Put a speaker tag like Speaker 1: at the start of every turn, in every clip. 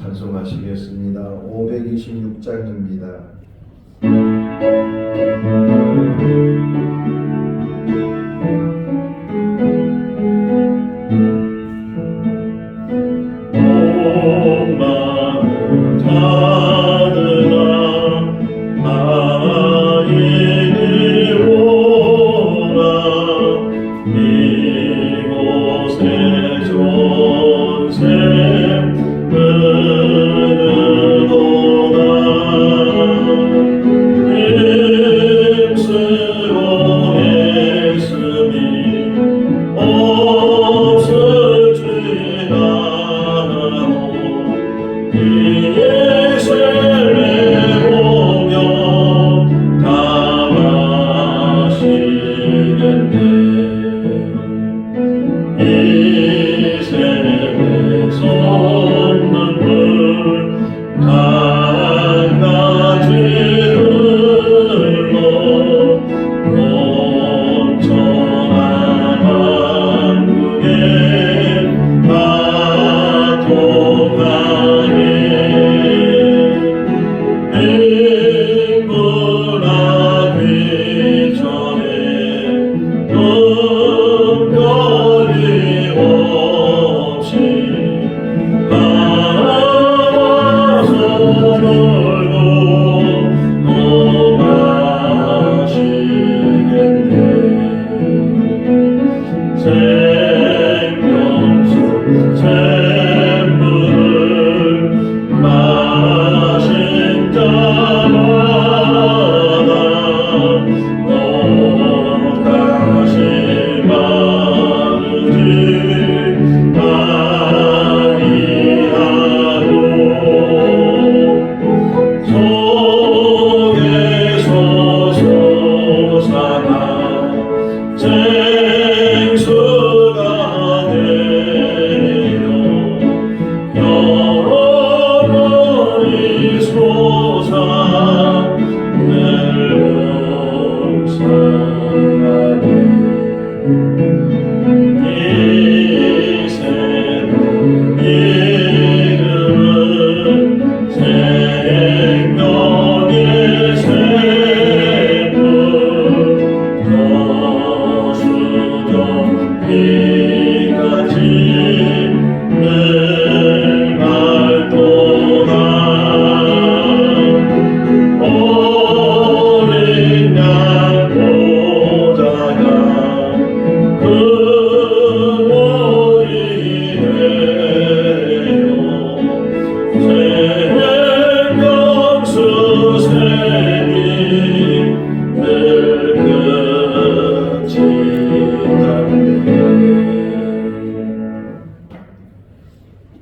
Speaker 1: 찬송하시겠습니다. 526장입니다.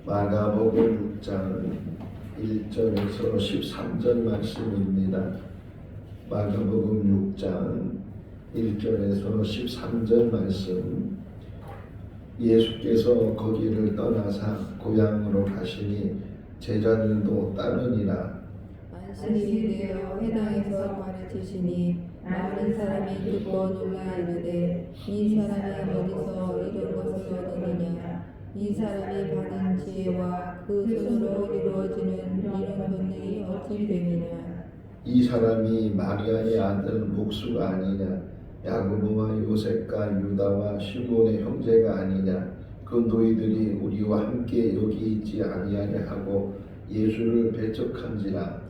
Speaker 1: 마가복음 6장 1절에서 13절 말씀입니다. 마가복음 6장 1절에서 13절 말씀. 예수께서 거기를 떠나사 고향으로 가시니 제자들도 따르니라.
Speaker 2: 안식일이 되어 회당에서 가르치시니 많은 사람이 듣고 놀라 이르되 이 사람이 어디서 이런 것을 얻느냐. 이 사람이 받은 지혜와 그 손으로 이루어지는 이런 권능이 어찌 됨이냐.
Speaker 1: 이 사람이 마리아의 아들 목수가 아니냐. 야고보와 요셉과 유다와 시몬의 형제가 아니냐. 그 너희들이 우리와 함께 여기 있지 아니하냐 하고 예수를 배척한지라.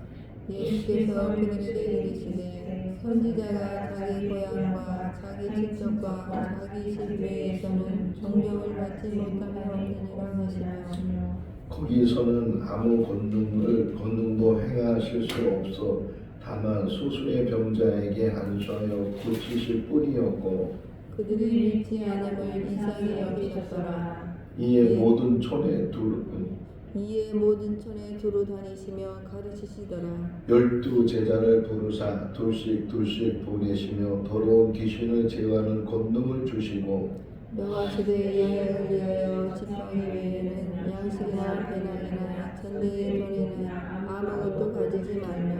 Speaker 2: 예수께서 그들에게 이르시되 선지자가 자기 고향과 자기 친척과 자기 집회에서는 존경을 받지 못하며 없느니라 하시며
Speaker 1: 거기서는 아무 권능도 행하실 수 없어 다만 소수의 병자에게 안수하여 고치실 뿐이었고
Speaker 2: 그들이 믿지 않음을 이상히 여기셨더라.
Speaker 1: 이에 모든 촌에
Speaker 2: 두루 다니시며 가르치시더라.
Speaker 1: 12 제자를 부르사 둘씩 보내시며 더러운 귀신을 제어하는 권능을 주시고
Speaker 2: 명하시되 여행을 위하여 지팡이 외에는 양식이나 배낭이나 전대의 돈에는 아무것도 가지지 말며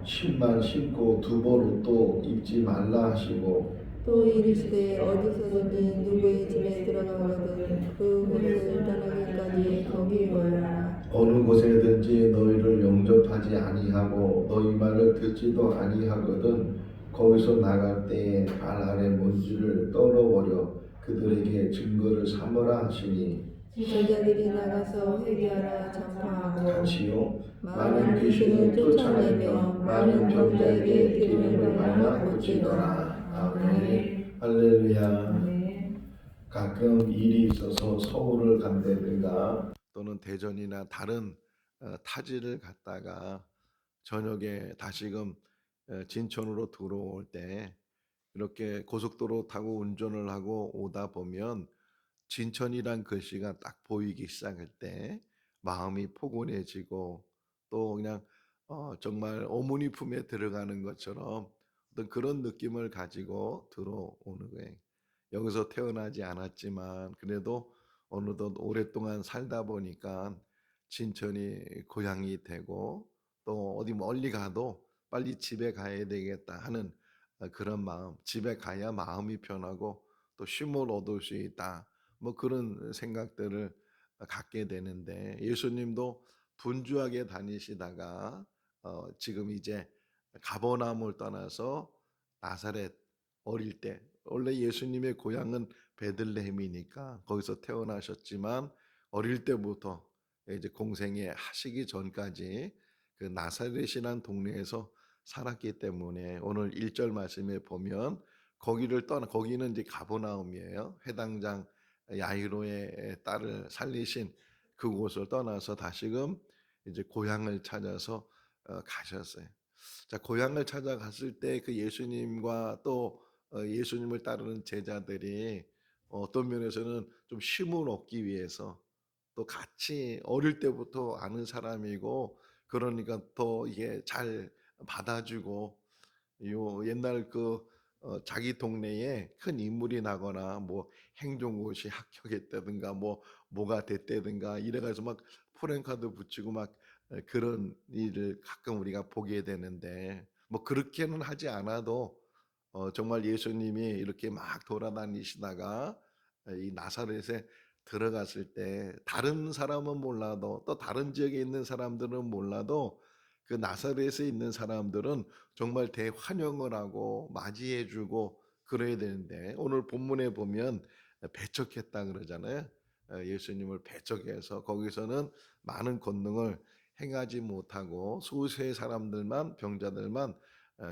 Speaker 1: 10만 신고 두벌 옷도 입지 말라 하시고
Speaker 2: 또 이르시되 어디서든지 누구의 집에 들어가거든 그 곳을 떠나기까지 거기 거하라.
Speaker 1: 어느 곳에든지 너희를 영접하지 아니하고 너희 말을 듣지도 아니하거든 거기서 나갈 때에 발 아래 먼지를 떨어버려 그들에게 증거를 삼으라 하시니
Speaker 2: 제자들이 나가서 회개하라 전파하고
Speaker 1: 같이요
Speaker 2: 많은 귀신을 쫓아내며 많은 병자에게 기름을 발라 고치더라. 아멘.
Speaker 1: 할렐루야. 가끔 일이 있어서 서울을 간다든가 또는 대전이나 다른 타지를 갔다가 저녁에 다시금 진천으로 들어올 때 이렇게 고속도로 타고 운전을 하고 오다 보면 진천이란 글씨가 딱 보이기 시작할 때 마음이 포근해지고 또 그냥 정말 어머니 품에 들어가는 것처럼 어떤 그런 느낌을 가지고 들어오는 거예요. 여기서 태어나지 않았지만 그래도 어느덧 오랫동안 살다 보니까 진천이 고향이 되고 또 어디 멀리 가도 빨리 집에 가야 되겠다 하는 그런 마음, 집에 가야 마음이 편하고 또 쉼을 얻을 수 있다. 뭐 그런 생각들을 갖게 되는데 예수님도 분주하게 다니시다가 지금 이제 가버나움을 떠나서 나사렛 어릴 때 원래 예수님의 고향은 베들레헴이니까 거기서 태어나셨지만 어릴 때부터 이제 공생애 하시기 전까지 그 나사렛이라는 동네에서 살았기 때문에 오늘 1절 말씀에 보면 거기는 이제 가버나움이에요. 회당장 야이로의 딸을 살리신 그곳을 떠나서 다시금 이제 고향을 찾아서 가셨어요. 자, 고향을 찾아갔을 때 그 예수님과 또 예수님을 따르는 제자들이 어떤 면에서는 좀 쉼을 얻기 위해서 또 같이 어릴 때부터 아는 사람이고 그러니까 더 이게 잘 받아주고 요 옛날 자기 동네에 큰 인물이 나거나 뭐 행정고시 합격했다든가 뭐가 됐다든가 이래가지고 막 프랜카드 붙이고 막 그런 일을 가끔 우리가 보게 되는데 뭐 그렇게는 하지 않아도 정말 예수님이 이렇게 막 돌아다니시다가 이 나사렛에 들어갔을 때 다른 사람은 몰라도 또 다른 지역에 있는 사람들은 몰라도 그 나사렛에 있는 사람들은 정말 대환영을 하고 맞이해 주고 그래야 되는데 오늘 본문에 보면 배척했다 그러잖아요. 예수님을 배척해서 거기서는 많은 권능을 행하지 못하고 수세의 사람들만 병자들만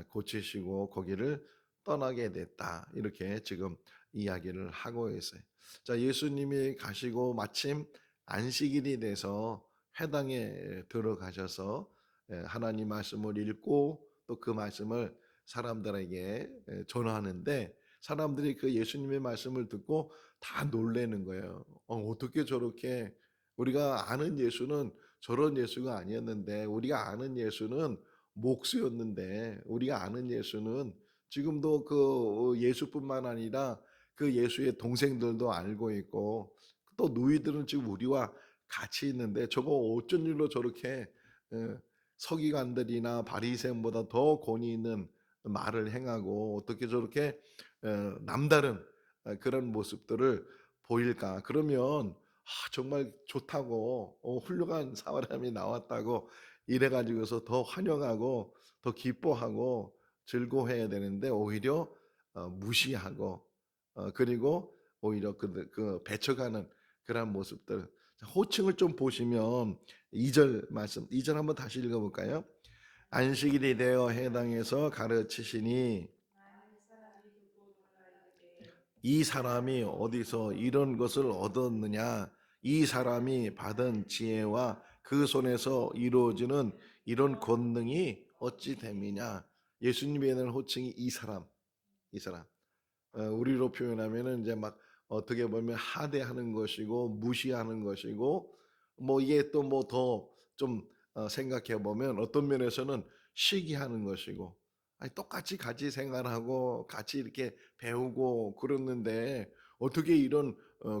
Speaker 1: 고치시고 거기를 떠나게 됐다. 이렇게 지금 이야기를 하고 있어요. 자, 예수님이 가시고 마침 안식일이 돼서 회당에 들어가셔서 하나님 말씀을 읽고 또 그 말씀을 사람들에게 전하는데 사람들이 그 예수님의 말씀을 듣고 다 놀라는 거예요. 어떻게 저렇게 우리가 아는 예수는 저런 예수가 아니었는데 우리가 아는 예수는 목수였는데 우리가 아는 예수는 지금도 그 예수뿐만 아니라 그 예수의 동생들도 알고 있고 또 누이들은 지금 우리와 같이 있는데 저거 어쩐 일로 저렇게 서기관들이나 바리새인보다 더 권위 있는 말을 행하고 어떻게 저렇게 남다른 그런 모습들을 보일까? 그러면 정말 좋다고 훌륭한 사람이 나왔다고 이래 가지고서 더 환영하고 더 기뻐하고 즐거워해야 되는데 오히려 무시하고 그리고 오히려 그 배척하는 그런 모습들. 호칭을 좀 보시면 2절 말씀 2절 한번 다시 읽어볼까요? 안식일이 되어 해당에서 가르치시니 이 사람이 어디서 이런 것을 얻었느냐? 이 사람이 받은 지혜와 그 손에서 이루어지는 이런 권능이 어찌 됨이냐? 예수님에 대한 호칭이 이 사람, 이 사람. 우리로 표현하면은 이제 막 어떻게 보면 하대하는 것이고 무시하는 것이고 뭐 이게 또 뭐 더 좀 생각해 보면 어떤 면에서는 시기하는 것이고 아니 똑같이 같이 생활하고 같이 이렇게 배우고 그러는데 어떻게 이런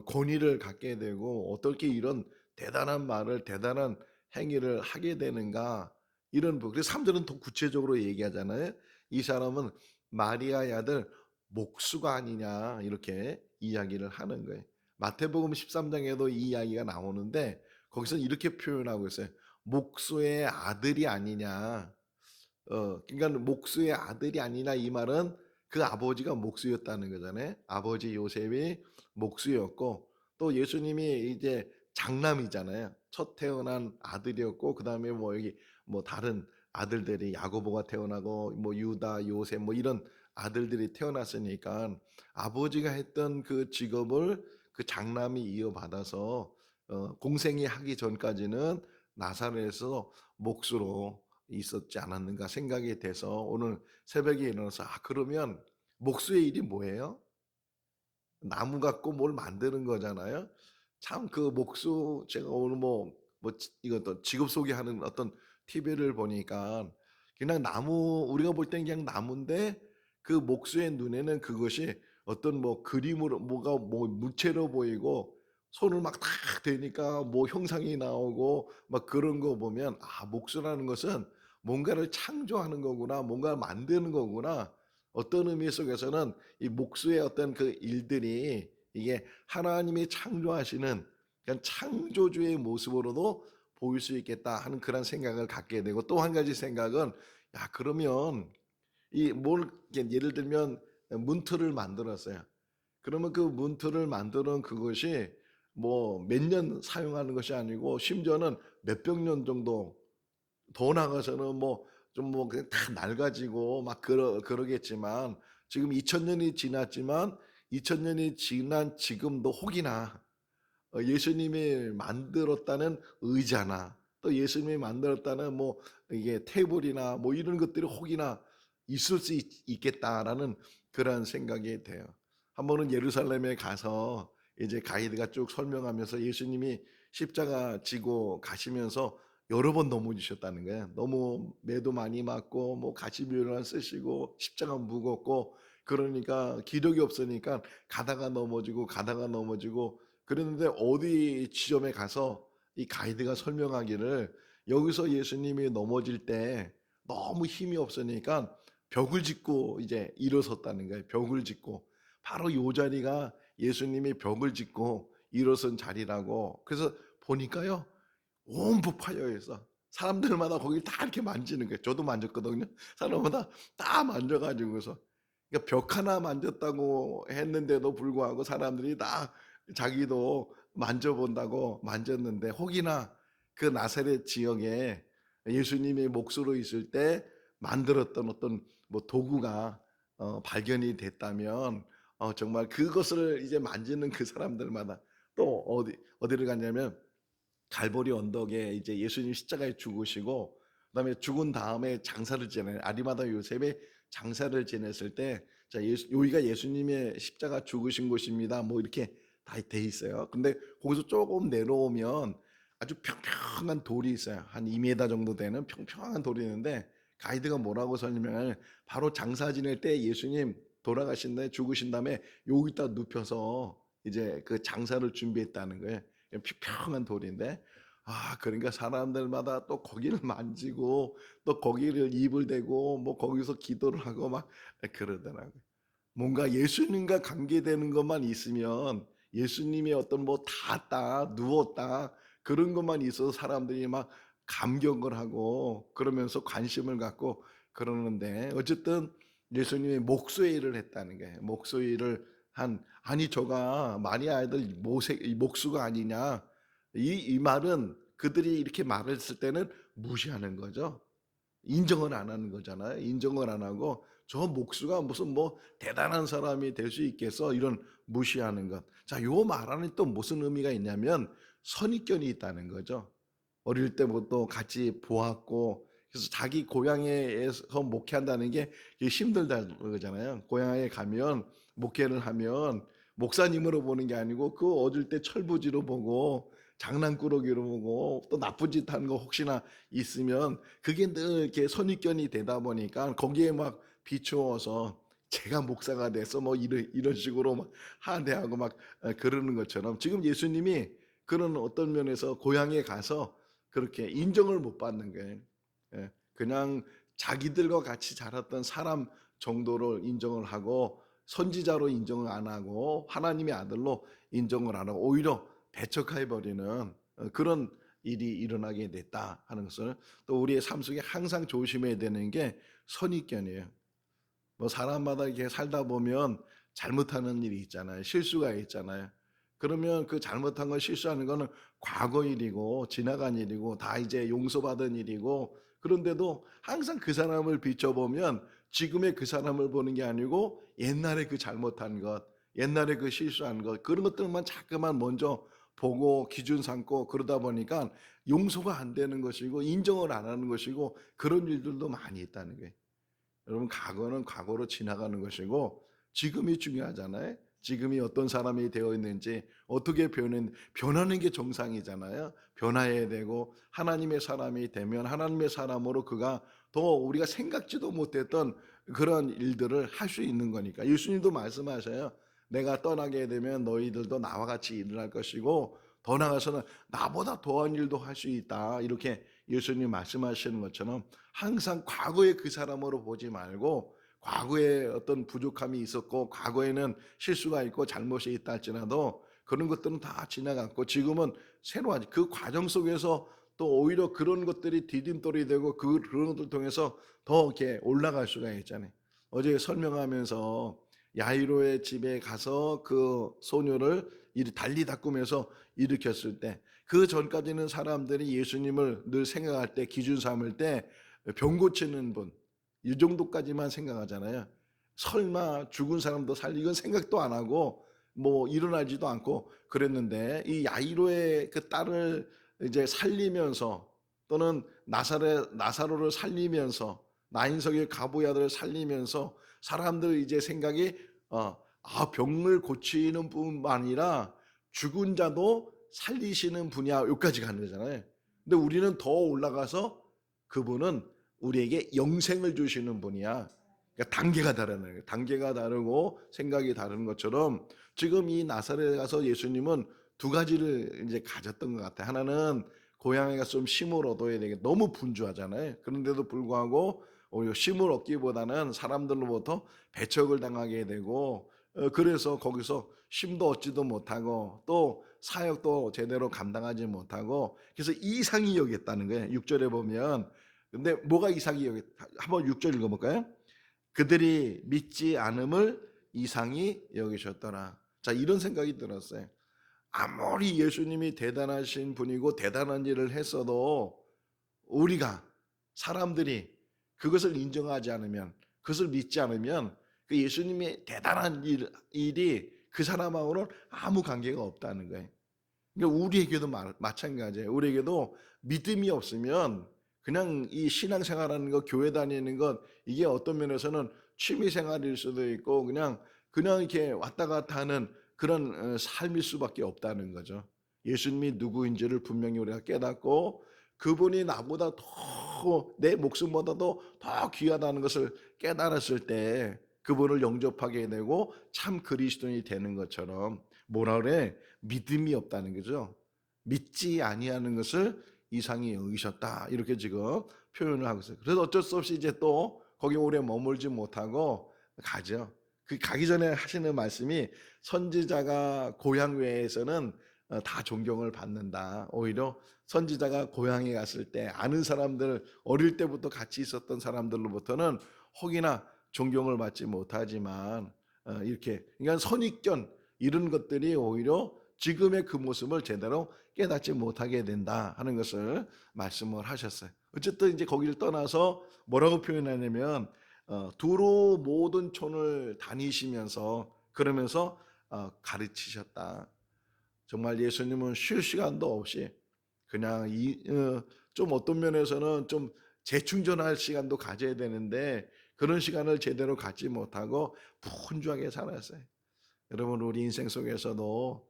Speaker 1: 권위를 갖게 되고 어떻게 이런 대단한 말을 대단한 행위를 하게 되는가 이런 그래서 사람들은 더 구체적으로 얘기하잖아요. 이 사람은 마리아의 아들 목수가 아니냐 이렇게 이야기를 하는 거예요. 마태복음 13장에도 이 이야기가 나오는데 거기서 이렇게 표현하고 있어요. 목수의 아들이 아니냐. 그러니까 목수의 아들이 아니냐 이 말은 그 아버지가 목수였다는 거잖아요. 아버지 요셉이 목수였고 또 예수님이 이제 장남이잖아요. 첫 태어난 아들이었고 그다음에 뭐 여기 뭐 다른 아들들이 야고보가 태어나고 뭐 유다, 요셉 뭐 이런 아들들이 태어났으니까 아버지가 했던 그 직업을 그 장남이 이어받아서 공생이 하기 전까지는 나사렛에서 목수로 있었지 않았는가 생각이 돼서 오늘 새벽에 일어나서 그러면 목수의 일이 뭐예요? 나무 갖고 뭘 만드는 거잖아요. 참 그 목수 제가 오늘 이것도 직업 소개하는 어떤 TV를 보니까 그냥 나무 우리가 볼 땐 그냥 나무인데 그 목수의 눈에는 그것이 어떤 뭐 그림으로 뭐가 뭐 물체로 보이고 손을 막 탁 대니까 뭐 형상이 나오고 막 그런 거 보면 목수라는 것은 뭔가를 창조하는 거구나. 뭔가를 만드는 거구나. 어떤 의미 속에서는 이 목수의 어떤 그 일들이 이게 하나님이 창조하시는 그냥 창조주의 모습으로도 보일 수 있겠다 하는 그런 생각을 갖게 되고 또 한 가지 생각은 그러면 예를 들면 문틀을 만들었어요. 그러면 그 문틀을 만드는 그것이 뭐 몇 년 사용하는 것이 아니고 심지어는 몇백 년 정도 더 나가서는 뭐 좀 뭐 그냥 다 낡아지고 막 그러겠지만 지금 2000년이 지났지만 2000년이 지난 지금도 혹이나 예수님이 만들었다는 의자나 또 예수님이 만들었다는 뭐 이게 테이블이나 뭐 이런 것들이 혹이나 있을 수 있겠다라는 그런 생각이 돼요. 한 번은 예루살렘에 가서 이제 가이드가 쭉 설명하면서 예수님이 십자가 지고 가시면서 여러 번 넘어지셨다는 거예요. 너무 매도 많이 맞고 뭐 가시비율만 쓰시고 십자가 무겁고 그러니까 기력이 없으니까 가다가 넘어지고 그랬는데 어디 지점에 가서 이 가이드가 설명하기를 여기서 예수님이 넘어질 때 너무 힘이 없으니까 벽을 짚고 이제 일어섰다는 거예요. 벽을 짚고 바로 요 자리가 예수님이 벽을 짚고 일어선 자리라고. 그래서 보니까요 온 부파여에서 사람들마다 거길 다 이렇게 만지는 거예요. 저도 만졌거든요. 사람마다 다 만져가지고서 그러니까 벽 하나 만졌다고 했는데도 불구하고 사람들이 다 자기도 만져본다고 만졌는데 혹이나 그 나사렛 지역에 예수님이 목수로 있을 때 만들었던 어떤 뭐 도구가 발견이 됐다면 정말 그것을 이제 만지는 그 사람들마다 또 어디를 갔냐면 갈보리 언덕에 이제 예수님 십자가에 죽으시고 그다음에 죽은 다음에 장사를 지내요. 아리마다 요셉의 장사를 지냈을 때 여기가 예수님의 십자가 죽으신 곳입니다. 뭐 이렇게 다 돼 있어요. 근데 거기서 조금 내려오면 아주 평평한 돌이 있어요. 한 2m 정도 되는 평평한 돌이 있는데 가이드가 뭐라고 설명을 바로 장사 지낼 때 예수님 돌아가신 다음에 죽으신 다음에 여기다 눕혀서 이제 그 장사를 준비했다는 거예요. 평평한 돌인데 그러니까 사람들마다 또 거기를 만지고 또 거기를 입을 대고 뭐 거기서 기도를 하고 막 그러더라고요. 뭔가 예수님과 관계되는 것만 있으면 예수님이 어떤 뭐 닿았다, 누웠다 그런 것만 있어서 사람들이 막 감격을 하고 그러면서 관심을 갖고 그러는데 어쨌든 예수님이 목수의 일을 했다는 거예요. 목수의 일을 아니 저가 마리아 아들 목수가 아니냐 이 말은 그들이 이렇게 말했을 때는 무시하는 거죠. 인정을 안 하는 거잖아요. 인정을 안 하고 저 목수가 무슨 뭐 대단한 사람이 될 수 있겠어 이런 무시하는 것. 자, 요 말 안에 또 무슨 의미가 있냐면 선입견이 있다는 거죠. 어릴 때부터 같이 보았고 그래서 자기 고향에서 목회한다는 게 힘들다는 거잖아요. 고향에 가면 목회를 하면 목사님으로 보는 게 아니고 그 어릴 때 철부지로 보고 장난꾸러기로 보고 또 나쁜 짓 하는 거 혹시나 있으면 그게 늘 이렇게 선입견이 되다 보니까 거기에 막 비추어서 제가 목사가 돼서 뭐 이런 식으로 막 하대하고 막 그러는 것처럼 지금 예수님이 그런 어떤 면에서 고향에 가서 그렇게 인정을 못 받는 거예요. 그냥 자기들과 같이 자랐던 사람 정도를 인정을 하고 선지자로 인정을 안 하고 하나님의 아들로 인정을 안 하고 오히려 배척해버리는 그런 일이 일어나게 됐다 하는 것을 또 우리의 삶 속에 항상 조심해야 되는 게 선입견이에요. 뭐 사람마다 이렇게 살다 보면 잘못하는 일이 있잖아요. 실수가 있잖아요. 그러면 그 잘못한 걸 실수하는 거는 과거 일이고 지나간 일이고 다 이제 용서받은 일이고 그런데도 항상 그 사람을 비춰보면 지금의 그 사람을 보는 게 아니고 옛날에 그 잘못한 것, 옛날에 그 실수한 것 그런 것들만 자꾸만 먼저 보고 기준 삼고 그러다 보니까 용서가 안 되는 것이고 인정을 안 하는 것이고 그런 일들도 많이 있다는 거예요. 여러분 과거는 과거로 지나가는 것이고 지금이 중요하잖아요. 지금이 어떤 사람이 되어 있는지 어떻게 변하는 게 정상이잖아요. 변화해야 되고 하나님의 사람이 되면 하나님의 사람으로 그가 더 우리가 생각지도 못했던 그런 일들을 할 수 있는 거니까. 예수님도 말씀하셔요. 내가 떠나게 되면 너희들도 나와 같이 일어날 것이고 더 나아가서는 나보다 더한 일도 할 수 있다. 이렇게 예수님 말씀하시는 것처럼 항상 과거의 그 사람으로 보지 말고 과거에 어떤 부족함이 있었고 과거에는 실수가 있고 잘못이 있다 할지라도 그런 것들은 다 지나갔고 지금은 새로운 그 과정 속에서 또 오히려 그런 것들이 디딤돌이 되고 그런 것들 통해서 더 이렇게 올라갈 수가 있잖아요. 어제 설명하면서 야이로의 집에 가서 그 소녀를 달리 닦으면서 일으켰을 때 그 전까지는 사람들이 예수님을 늘 생각할 때 기준 삼을 때 병 고치는 분 이 정도까지만 생각하잖아요. 설마 죽은 사람도 이건 생각도 안 하고 뭐 일어나지도 않고 그랬는데 이 야이로의 그 딸을 이제 살리면서 또는 나사로를 살리면서 나인석의 가부의 아들을 살리면서 사람들 이제 생각이 병을 고치는 뿐만 아니라 죽은 자도 살리시는 분이야 여기까지 가는 거잖아요. 근데 우리는 더 올라가서 그분은 우리에게 영생을 주시는 분이야. 그러니까 단계가 다르는 거예요. 단계가 다르고 생각이 다른 것처럼 지금 이 나사렛에 가서 예수님은 두 가지를 이제 가졌던 것 같아요. 하나는 고향에 가서 좀 쉼을 얻어야 되게 너무 분주하잖아요. 그런데도 불구하고 오히려 쉼을 얻기보다는 사람들로부터 배척을 당하게 되고 그래서 거기서 쉼도 얻지도 못하고 또 사역도 제대로 감당하지 못하고 그래서 이상히 여겼다는 거예요. 6절에 보면 근데 뭐가 이상히 여겼다. 한번 6절 읽어볼까요? 그들이 믿지 않음을 이상히 여기셨더라. 자, 이런 생각이 들었어요. 아무리 예수님이 대단하신 분이고 대단한 일을 했어도 우리가 사람들이 그것을 인정하지 않으면 그것을 믿지 않으면 그 예수님의 대단한 일이 그 사람하고는 아무 관계가 없다는 거예요. 그러니까 우리에게도 마찬가지예요. 우리에게도 믿음이 없으면 그냥 이 신앙생활하는 것, 교회 다니는 것 이게 어떤 면에서는 취미생활일 수도 있고 그냥 이렇게 왔다 갔다 하는 그런 삶일 수밖에 없다는 거죠. 예수님이 누구인지를 분명히 우리가 깨닫고 그분이 나보다 더 내 목숨보다도 더 귀하다는 것을 깨달았을 때 그분을 영접하게 되고 참 그리스도인이 되는 것처럼 뭐라 그래? 믿음이 없다는 거죠. 믿지 아니하는 것을 이상히 여기셨다. 이렇게 지금 표현을 하고 있어요. 그래서 어쩔 수 없이 이제 또 거기 오래 머물지 못하고 가죠. 그 가기 전에 하시는 말씀이 선지자가 고향 외에서는 다 존경을 받는다. 오히려 선지자가 고향에 갔을 때 아는 사람들 어릴 때부터 같이 있었던 사람들로부터는 혹이나 존경을 받지 못하지만 이렇게 그러니까 선입견 이런 것들이 오히려 지금의 그 모습을 제대로 깨닫지 못하게 된다 하는 것을 말씀을 하셨어요. 어쨌든 이제 거기를 떠나서 뭐라고 표현하냐면 두루 모든 촌을 다니시면서 그러면서 가르치셨다. 정말 예수님은 쉴 시간도 없이 그냥 좀 어떤 면에서는 좀 재충전할 시간도 가져야 되는데 그런 시간을 제대로 갖지 못하고 분주하게 살았어요. 여러분 우리 인생 속에서도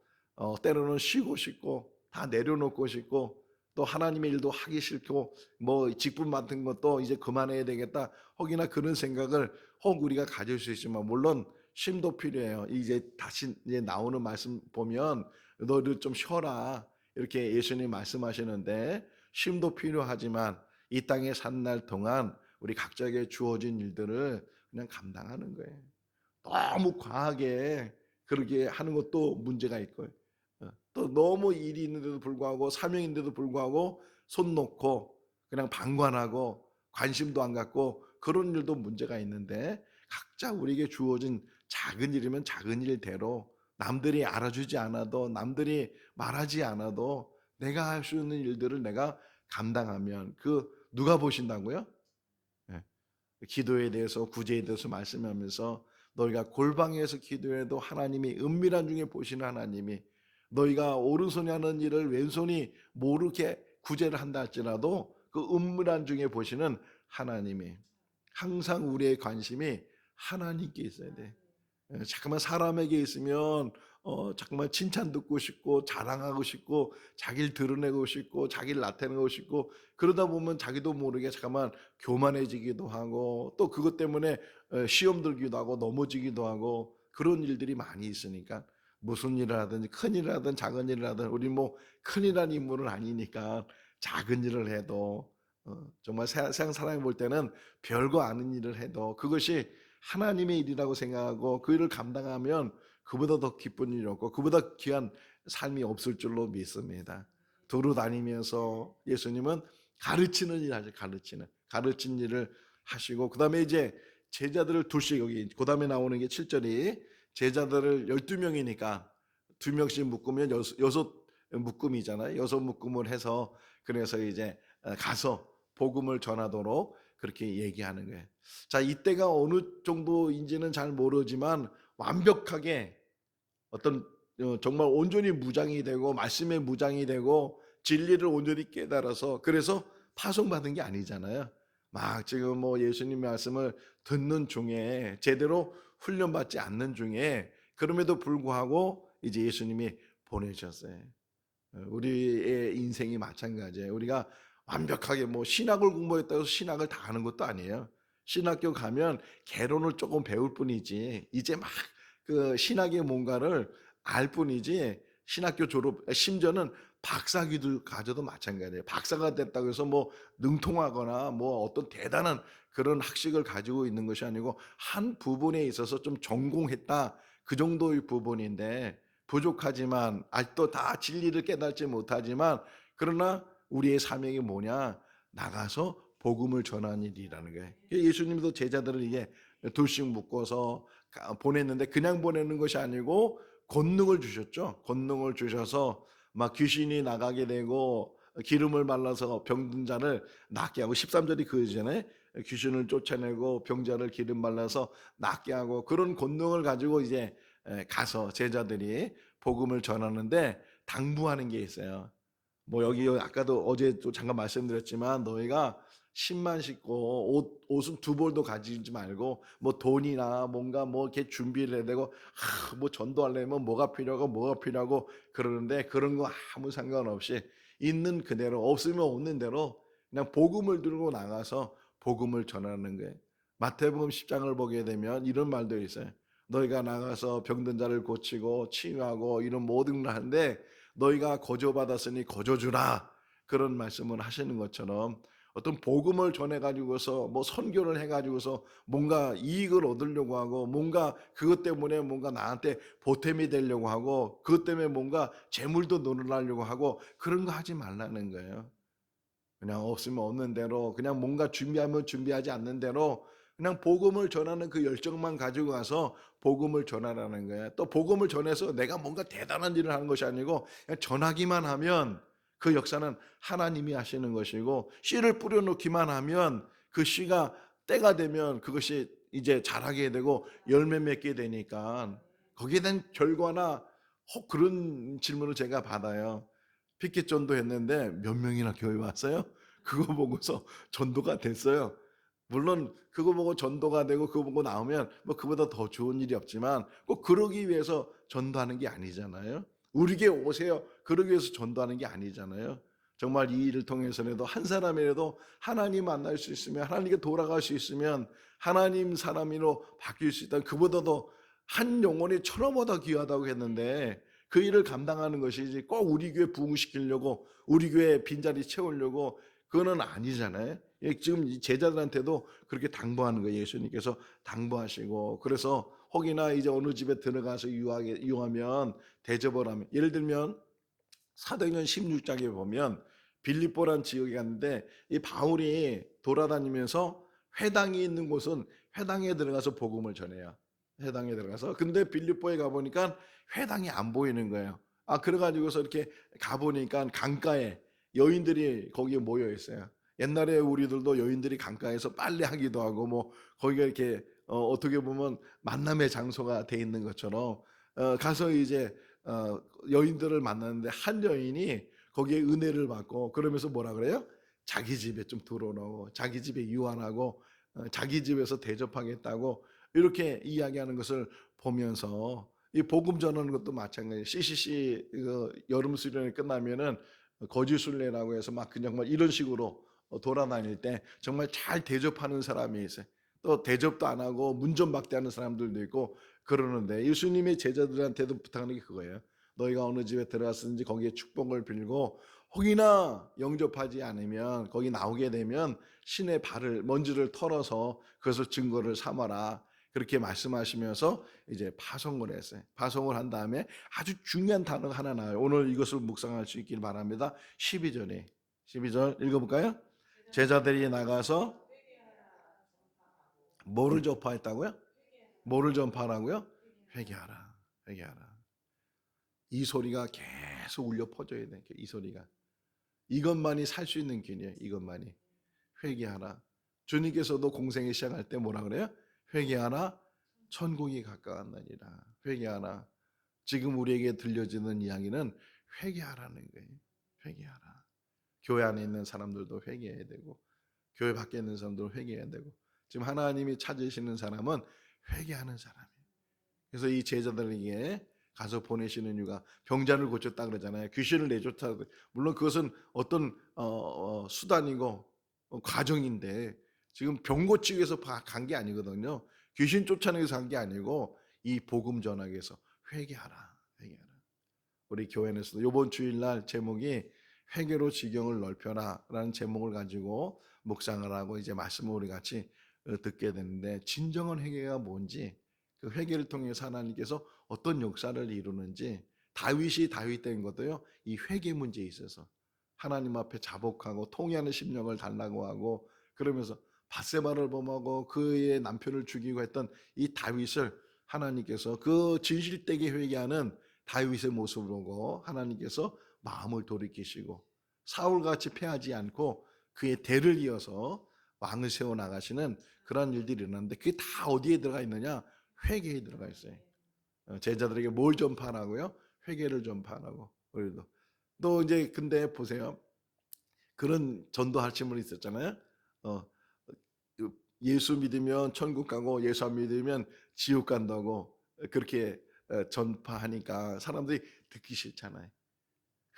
Speaker 1: 때로는 쉬고 싶고 다 내려놓고 싶고 또 하나님의 일도 하기 싫고 뭐 직분 맡은 것도 이제 그만해야 되겠다 혹이나 그런 생각을 혹 우리가 가질 수 있지만 물론 쉼도 필요해요. 이제 다시 이제 나오는 말씀 보면 너를 좀 쉬어라 이렇게 예수님 말씀하시는데 쉼도 필요하지만 이 땅에 산 날 동안 우리 각자에게 주어진 일들을 그냥 감당하는 거예요. 너무 과하게 그렇게 하는 것도 문제가 있고요. 또 너무 일이 있는데도 불구하고 사명인데도 불구하고 손 놓고 그냥 방관하고 관심도 안 갖고 그런 일도 문제가 있는데 각자 우리에게 주어진 작은 일이면 작은 일대로 남들이 알아주지 않아도 남들이 말하지 않아도 내가 할 수 있는 일들을 내가 감당하면 그 누가 보신다고요? 예. 기도에 대해서 구제에 대해서 말씀하면서 너희가 골방에서 기도해도 하나님이 은밀한 중에 보시는 하나님이 너희가 오른손이 하는 일을 왼손이 모르게 구제를 한다 할지라도 그 은밀한 중에 보시는 하나님이 항상 우리의 관심이 하나님께 있어야 돼. 잠깐만 사람에게 있으면 잠깐만 칭찬 듣고 싶고 자랑하고 싶고 자기를 드러내고 싶고 자기를 나타내고 싶고 그러다 보면 자기도 모르게 잠깐만 교만해지기도 하고 또 그것 때문에 시험 들기도 하고 넘어지기도 하고 그런 일들이 많이 있으니까 무슨 일을 하든 큰 일을 하든 작은 일을 하든 우리 뭐 큰일한 인물은 아니니까 작은 일을 해도 정말 세상 사람이 볼 때는 별거 아닌 일을 해도 그것이 하나님의 일이라고 생각하고 그 일을 감당하면 그보다 더 기쁜 일이 없고 그보다 귀한 삶이 없을 줄로 믿습니다. 도로 다니면서 예수님은 가르치는 일 하죠. 가르치는 일을 하시고 그다음에 이제 제자들을 둘씩 여기 그다음에 나오는 게 7절이 제자들을 12명이니까 2명씩 묶으면 여섯 묶음이잖아요. 여섯 묶음을 해서 그래서 이제 가서 복음을 전하도록 그렇게 얘기하는 거예요. 자, 이때가 어느 정도인지는 잘 모르지만 완벽하게 어떤 정말 온전히 무장이 되고 말씀에 무장이 되고 진리를 온전히 깨달아서 그래서 파송받은 게 아니잖아요. 막 지금 뭐 예수님 말씀을 듣는 중에 제대로 훈련받지 않는 중에 그럼에도 불구하고 이제 예수님이 보내셨어요. 우리의 인생이 마찬가지예요. 우리가 완벽하게 뭐 신학을 공부했다고 해서 신학을 다 하는 것도 아니에요. 신학교 가면 개론을 조금 배울 뿐이지 이제 막 그 신학의 뭔가를 알 뿐이지 신학교 졸업 심지어는 박사기도 가져도 마찬가지예요. 박사가 됐다고 해서 뭐 능통하거나 뭐 어떤 대단한 그런 학식을 가지고 있는 것이 아니고 한 부분에 있어서 좀 전공했다 그 정도의 부분인데 부족하지만 아직도 다 진리를 깨닫지 못하지만 그러나 우리의 사명이 뭐냐? 나가서 복음을 전하는 일이라는 거예요. 예수님도 제자들을 이게 둘씩 묶어서 보냈는데 그냥 보내는 것이 아니고 권능을 주셨죠. 권능을 주셔서 막 귀신이 나가게 되고 기름을 발라서 병든 자를 낫게 하고 13절이 그 전에 귀신을 쫓아내고 병자를 기름 발라서 낫게 하고 그런 권능을 가지고 이제 가서 제자들이 복음을 전하는데 당부하는 게 있어요. 뭐 여기 아까도 어제 또 잠깐 말씀드렸지만 너희가 10만 싣고 옷은 두 벌도 가지지 말고 뭐 돈이나 뭔가 뭐 이렇게 준비를 해야 되고 뭐 전도하려면 뭐가 필요하고 그러는데 그런 거 아무 상관없이 있는 그대로 없으면 없는 대로 그냥 복음을 들고 나가서 복음을 전하는 거예요. 마태복음 10장을 보게 되면 이런 말도 있어요. 너희가 나가서 병든 자를 고치고 치유하고 이런 모든 걸 하는데 너희가 거저받았으니 거저주라 그런 말씀을 하시는 것처럼 어떤 복음을 전해가지고서 뭐 선교를 해가지고서 뭔가 이익을 얻으려고 하고 뭔가 그것 때문에 뭔가 나한테 보탬이 되려고 하고 그것 때문에 뭔가 재물도 늘어나려고 하고 그런 거 하지 말라는 거예요. 그냥 없으면 없는 대로 그냥 뭔가 준비하면 준비하지 않는 대로 그냥 복음을 전하는 그 열정만 가지고 가서 복음을 전하라는 거예요. 또 복음을 전해서 내가 뭔가 대단한 일을 하는 것이 아니고 그냥 전하기만 하면 그 역사는 하나님이 하시는 것이고 씨를 뿌려놓기만 하면 그 씨가 때가 되면 그것이 이제 자라게 되고 열매 맺게 되니까 거기에 대한 결과나 그런 질문을 제가 받아요. 피켓 전도했는데 몇 명이나 교회 왔어요? 그거 보고서 전도가 됐어요. 물론 그거 보고 전도가 되고 그거 보고 나오면 뭐 그보다 더 좋은 일이 없지만 꼭 그러기 위해서 전도하는 게 아니잖아요. 우리에게 오세요. 그러기 위해서 전도하는 게 아니잖아요. 정말 이 일을 통해서라도 한 사람이라도 하나님 만날 수 있으면 하나님께 돌아갈 수 있으면 하나님 사람으로 바뀔 수 있다면 그보다도 한 영혼이 천원보다 귀하다고 했는데 그 일을 감당하는 것이지 꼭 우리 교회 부흥시키려고 우리 교회 빈자리 채우려고 그거는 아니잖아요. 지금 제자들한테도 그렇게 당부하는 거예요. 예수님께서 당부하시고 그래서
Speaker 3: 혹이나 이제 어느 집에 들어가서 유하면 대접을 하면, 예를 들면 사도행전 16장에 보면 빌립보란 지역에 갔는데 이 바울이 돌아다니면서 회당이 있는 곳은 회당에 들어가서 복음을 전해요. 회당에 들어가서. 근데 빌립보에 가보니까 회당이 안 보이는 거예요. 그래가지고서 이렇게 가보니까 강가에 여인들이 거기에 모여 있어요. 옛날에 우리들도 여인들이 강가에서 빨래하기도 하고 뭐 거기가 이렇게 어떻게 보면 만남의 장소가 돼 있는 것처럼 가서 이제 여인들을 만났는데 한 여인이 거기에 은혜를 받고 그러면서 뭐라 그래요? 자기 집에 좀 들어오라고, 자기 집에 유한하고 자기 집에서 대접하겠다고 이렇게 이야기하는 것을 보면서 이 복음 전하는 것도 마찬가지예요. CCC 여름 수련회 끝나면은 거지 순례라고 해서 막 그냥 막 이런 식으로 돌아다닐 때 정말 잘 대접하는 사람이 있어요. 또 대접도 안 하고 문전박대하는 사람들도 있고 그러는데 예수님의 제자들한테도 부탁하는 게 그거예요. 너희가 어느 집에 들어갔든지 거기에 축복을 빌고 혹이나 영접하지 않으면 거기 나오게 되면 신의 발을 먼지를 털어서 그것을 증거를 삼아라. 그렇게 말씀하시면서 이제 파송을 했어요. 파송을 한 다음에 아주 중요한 단어가 하나 나와요. 오늘 이것을 묵상할 수 있길 바랍니다. 12절에 12절 읽어볼까요? 제자들이 나가서 뭐를 전파했다고요? 뭐를 전파하라고요? 회개하라. 회개하라. 이 소리가 계속 울려 퍼져야 돼. 이 소리가. 이것만이 살 수 있는 길이에요. 이것만이. 회개하라. 주님께서도 공생에 시작할 때 뭐라 그래요? 회개하라. 천국이 가까웠느니라. 회개하라. 지금 우리에게 들려지는 이야기는 회개하라는 거예요. 회개하라. 교회 안에 있는 사람들도 회개해야 되고 교회 밖에 있는 사람들도 회개해야 되고 지금 하나님이 찾으시는 사람은 회개하는 사람이에요. 그래서 이 제자들에게 가서 보내시는 이유가 병자를 고쳤다 그러잖아요. 귀신을 내쫓다. 물론 그것은 어떤 수단이고 과정인데 지금 병 고치기 위해서 간 게 아니거든요. 귀신 쫓아내기 위해서 간 게 아니고 이 복음 전하기 위해서 회개하라. 회개하라. 우리 교회에서도 이번 주일날 제목이 회개로 지경을 넓혀라 라는 제목을 가지고 묵상을 하고 이제 말씀을 우리 같이 듣게 되는데 진정한 회개가 뭔지 그 회개를 통해서 하나님께서 어떤 역사를 이루는지 다윗이 다윗 된 것도요 이 회개 문제에 있어서 하나님 앞에 자복하고 통회하는 심령을 달라고 하고 그러면서 밧세바를 범하고 그의 남편을 죽이고 했던 이 다윗을 하나님께서 그 진실되게 회개하는 다윗의 모습을 보고 하나님께서 마음을 돌이키시고 사울같이 패하지 않고 그의 대를 이어서 왕을 세워 나가시는 그런 일들이 일어났는데 그게 다 어디에 들어가 있느냐? 회개에 들어가 있어요. 제자들에게 뭘 전파하라고요? 회개를 전파하라고. 우리도 또 이제 근데 보세요. 그런 전도하신 분이 있었잖아요. 예수 믿으면 천국 가고 예수 안 믿으면 지옥 간다고 그렇게 전파하니까 사람들이 듣기 싫잖아요.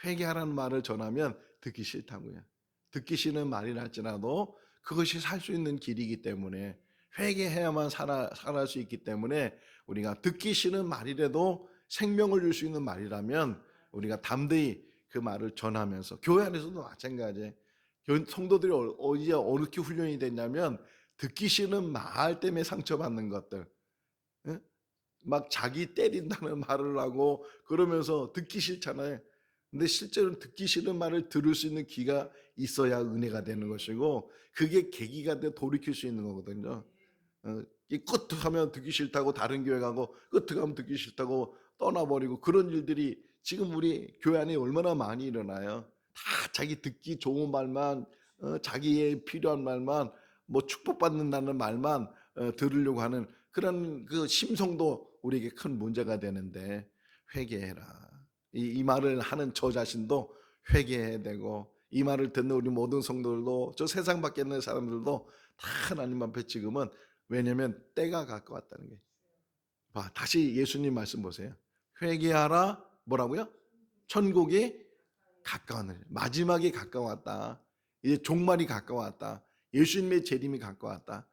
Speaker 3: 회개하라는 말을 전하면 듣기 싫다고요. 듣기 싫은 말이랄지라도 그것이 살 수 있는 길이기 때문에 회개해야만 살아갈 수 있기 때문에 우리가 듣기 싫은 말이라도 생명을 줄 수 있는 말이라면 우리가 담대히 그 말을 전하면서 교회 안에서도 마찬가지예요. 성도들이 어떻게 훈련이 됐냐면 듣기 싫은 말 때문에 상처받는 것들 막 자기 때린다는 말을 하고 그러면서 듣기 싫잖아요. 근데 실제로는 듣기 싫은 말을 들을 수 있는 귀가 있어야 은혜가 되는 것이고 그게 계기가 돼 돌이킬 수 있는 거거든요. 끄떡하면 듣기 싫다고 다른 교회 가고 끄떡하면 듣기 싫다고 떠나버리고 그런 일들이 지금 우리 교회 안에 얼마나 많이 일어나요. 다 자기 듣기 좋은 말만 자기의 필요한 말만 뭐 축복받는다는 말만 들으려고 하는 그런 그 심성도 우리에게 큰 문제가 되는데 회개해라. 이 말을 하는 저 자신도 회개해야 되고 이 말을 듣는 우리 모든 성도들도 저 세상 밖에 있는 사람들도 다 하나님 앞에 지금은 왜냐하면 때가 가까웠다는 거예요. 봐, 다시 예수님 말씀 보세요. 회개하라 뭐라고요? 천국이 가까웠느니라. 마지막이 가까웠다. 이제 종말이 가까웠다. 예수님의 재림이 가까웠다.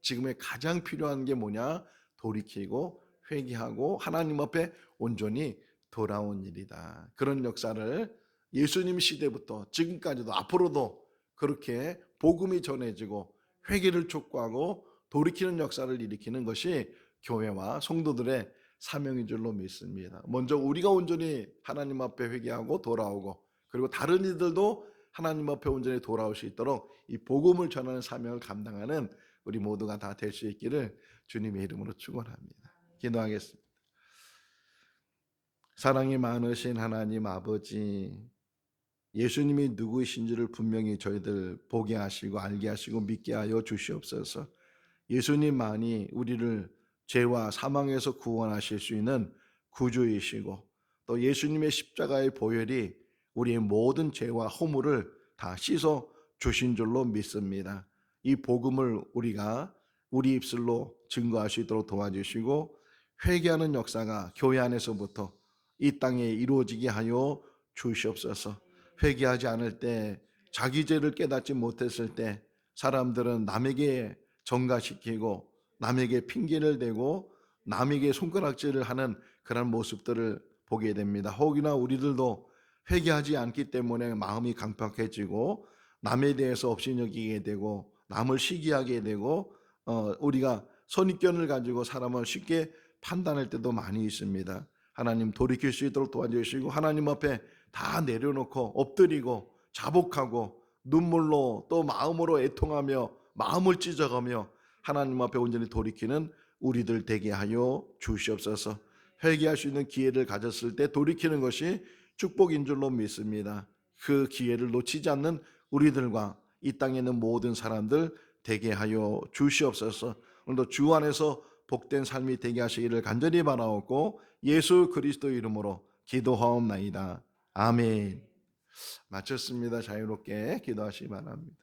Speaker 3: 지금의 가장 필요한 게 뭐냐? 돌이키고 회개하고 하나님 앞에 온전히 돌아온 일이다. 그런 역사를 예수님 시대부터 지금까지도 앞으로도 그렇게 복음이 전해지고 회개를 촉구하고 돌이키는 역사를 일으키는 것이 교회와 성도들의 사명인 줄로 믿습니다. 먼저 우리가 온전히 하나님 앞에 회개하고 돌아오고, 그리고 다른 이들도 하나님 앞에 온전히 돌아올 수 있도록 이 복음을 전하는 사명을 감당하는 우리 모두가 다 될 수 있기를 주님의 이름으로 축원합니다. 기도하겠습니다. 사랑이 많으신 하나님 아버지, 예수님이 누구이신지를 분명히 저희들 보게 하시고 알게 하시고 믿게 하여 주시옵소서. 예수님만이 우리를 죄와 사망에서 구원하실 수 있는 구주이시고, 또 예수님의 십자가의 보혈이 우리의 모든 죄와 허물을 다 씻어 주신 줄로 믿습니다. 이 복음을 우리가 우리 입술로 증거할 수 있도록 도와주시고, 회개하는 역사가 교회 안에서부터 이 땅에 이루어지게 하여 주시옵소서. 회개하지 않을 때, 자기 죄를 깨닫지 못했을 때 사람들은 남에게 전가시키고 남에게 핑계를 대고 남에게 손가락질을 하는 그런 모습들을 보게 됩니다. 혹이나 우리들도 회개하지 않기 때문에 마음이 강팍해지고 남에 대해서 업신여기게 되고 남을 시기하게 되고 우리가 선입견을 가지고 사람을 쉽게 판단할 때도 많이 있습니다. 하나님 돌이킬 수 있도록 도와주시고, 하나님 앞에 다 내려놓고 엎드리고 자복하고 눈물로 또 마음으로 애통하며 마음을 찢어가며 하나님 앞에 온전히 돌이키는 우리들 되게 하여 주시옵소서. 회개할 수 있는 기회를 가졌을 때 돌이키는 것이 축복인 줄로 믿습니다. 그 기회를 놓치지 않는 우리들과 이 땅에 있는 모든 사람들 되게 하여 주시옵소서. 오늘도 주 안에서 복된 삶이 되게 하시기를 간절히 바라옵고 예수 그리스도 이름으로 기도하옵나이다. 아멘. 마쳤습니다. 자유롭게 기도하시기 바랍니다.